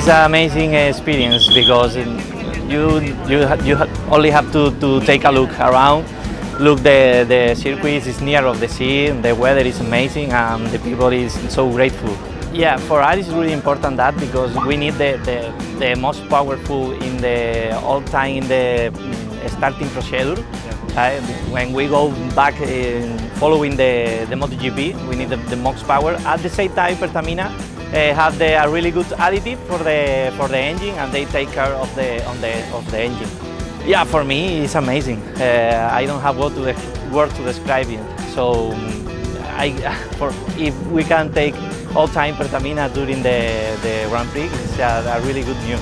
It's an amazing experience because you only have to take a look around. Look, the circuit is near of the sea, the weather is amazing, and the people is so grateful. Yeah, for us it's really important that because we need the most powerful in the all time in the starting procedure. When we go back following the MotoGP, we need the most power. At the same time, Pertamina have a really good additive for the engine, and they take care of the engine. Yeah, for me it's amazing. I don't have word to describe it. So if we can take all time Pertamina during the Grand Prix, it's a really good news.